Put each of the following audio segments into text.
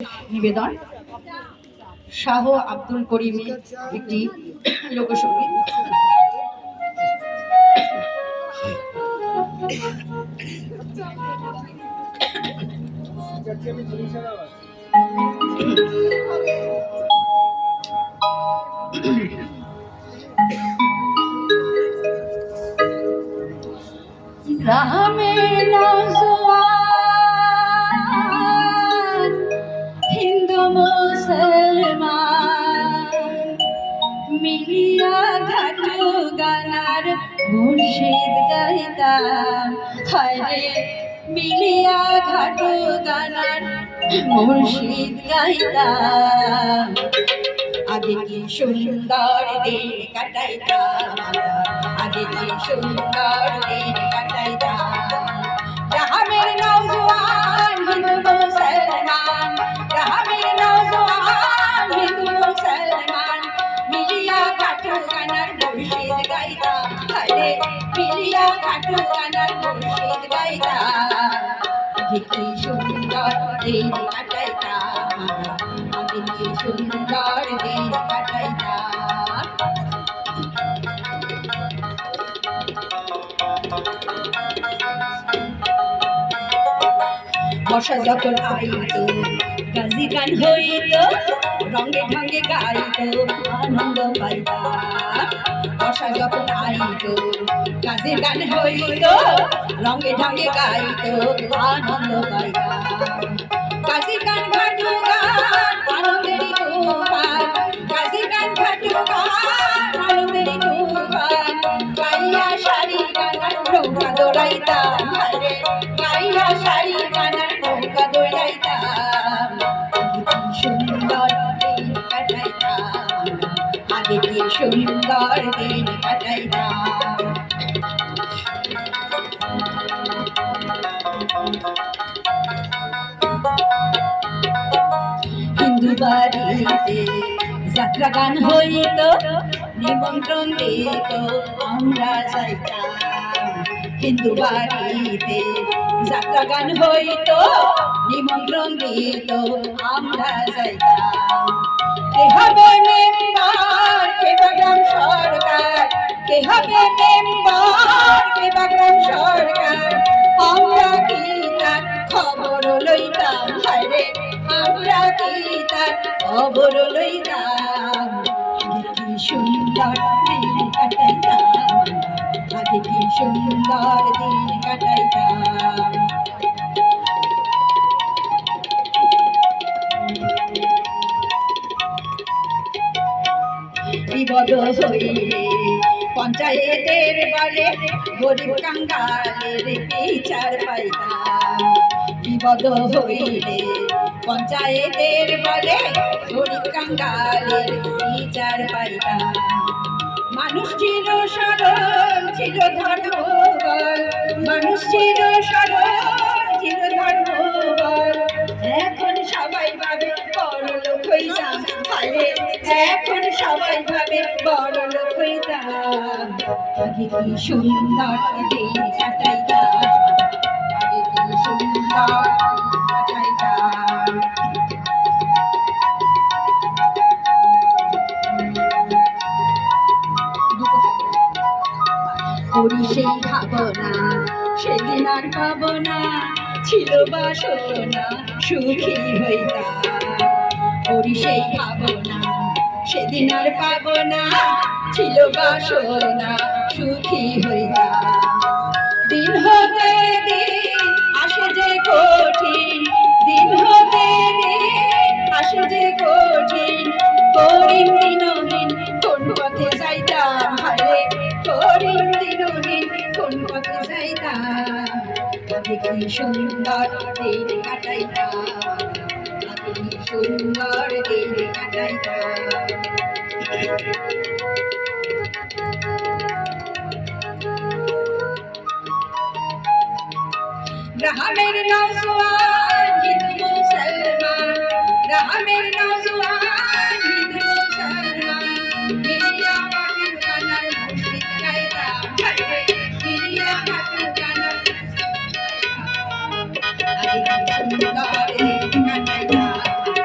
নিবেদন শাহ আব্দুল করিমের একটি লোকসঙ্গীত। গ্রামের নওজোয়ান হিন্দু মুসলমান মিলিয়া ঘাটু গানার মুর্শিদ গাইতাম। হায়রে মিলিয়া ঘাটু গানার মুর্শিদ গাইতাম। আগে কি সুন্দর দিন কাটাইতাম, আগে কি সুন্দর দিন কাটাইতাম। গ্রামের নওজোয়ান হিন্দু মুসলমান, গ্রামের নওজোয়ান হিন্দু মুসলমান মিলিয়া ঘাটু গানার মুর্শিদ গাইতাম। হায়রে মিলিয়া ঘাটু গানার মুর্শিদ গাইতাম। আগে কি সুন্দর দিন কাটাইতাম, আগে কি সুন্দর দিন কাটাইতাম। বর্ষা যখন আইতো গাজি গান হইতো, রঙে ঢঙে গাইতো আনন্দ পাইতাম। বর্ষা যখন আইতো গাজি গান হইতো, রঙে ঢঙে গাইতো আনন্দ পাইতাম। গাজি গান ঘাটু গান আনন্দেরই তুফান, গাজি গান ঘাটু গান আনন্দেরই তুফান। গাইয়া শাড়ি গানার নৌকা দৌড়াইতাম, হায়রে গাইয়া শাড়ি গানার নৌকা দৌড়াইতাম। সুন্দর দিন কাটাইতাম, আগে কি সুন্দর দিন কাটাইতাম। হিন্দু বাড়িতে যাত্রা গান হইত, নিমন্ত্রণ দিত আমরা যাইতাম। হিন্দু বাড়িতে যাত্রা গান হইত, নিমন্ত্রণ দিত আমরা যাইতাম। কে হবে মেম্বার, কে বাগ্রাম সরকার, কে হবে মেম্বার, কে বাগ্রাম সরকার, আমরা কি তার খবর লইতাম। হায়রে আমরা কি তার খবর লইতাম। কি সুন্দর দিন কাটাইতাম, আগে কি সুন্দর দিন কাটাইতাম। বিপদ হইলে পঞ্চায়েতের বলে গরিব কাঙ্গালের বিচার পাইতাম। বিপদ হইলে পঞ্চায়েতের বলে গরিব কাঙ্গালের বিচার পাইতাম। মানুষ ছিল সরল, ছিল ধর্মবল, মানুষ ছিল সরল, ছিল ধর্মবল। এখন সবাই ভাবে বড় লোক হইতাম, হায়রে এখন সবাই ভাবে বড় লোক হইতাম। আগে কি সুন্দর দিন কাটাইতাম, আগে কি সুন্দর দিন কাটাইতাম। করি সেই ভাবনা সেদিন আর পাব না, ছিল বাসনা সুখী হইতাম। করি সেই ভাবনা সেদিন আর পাব না, ছিল বাসনা সুখী হইতাম। দিন হতে দিন আসে যে কঠিন, দিন হতে দিন আসে যে কঠিন। করিম দিনহীন কোন পথে যাইতাম, হায়রে করিম দিনহীন কোন পথে যাইতাম। আগে কি সুন্দর দিন কাটাইতাম, আগে কি সুন্দর দিন কাটাইতাম। গ্রামের নওজোয়ান হিন্দু মুসলমান, গ্রামের নওজোয়ান হিন্দু মুসলমান মিলিয়া ঘাটু গানার মুর্শিদ গাইতাম। হায়রে মিলিয়া ঘাটু গানার আগে কি সুন্দর দিন কাটাইতাম।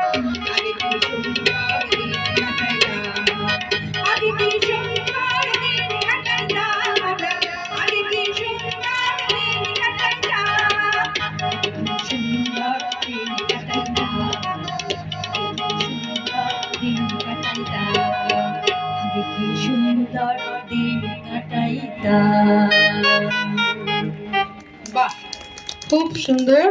সুন্দর দিন কাটাইতাম। বাহ, খুব সুন্দর।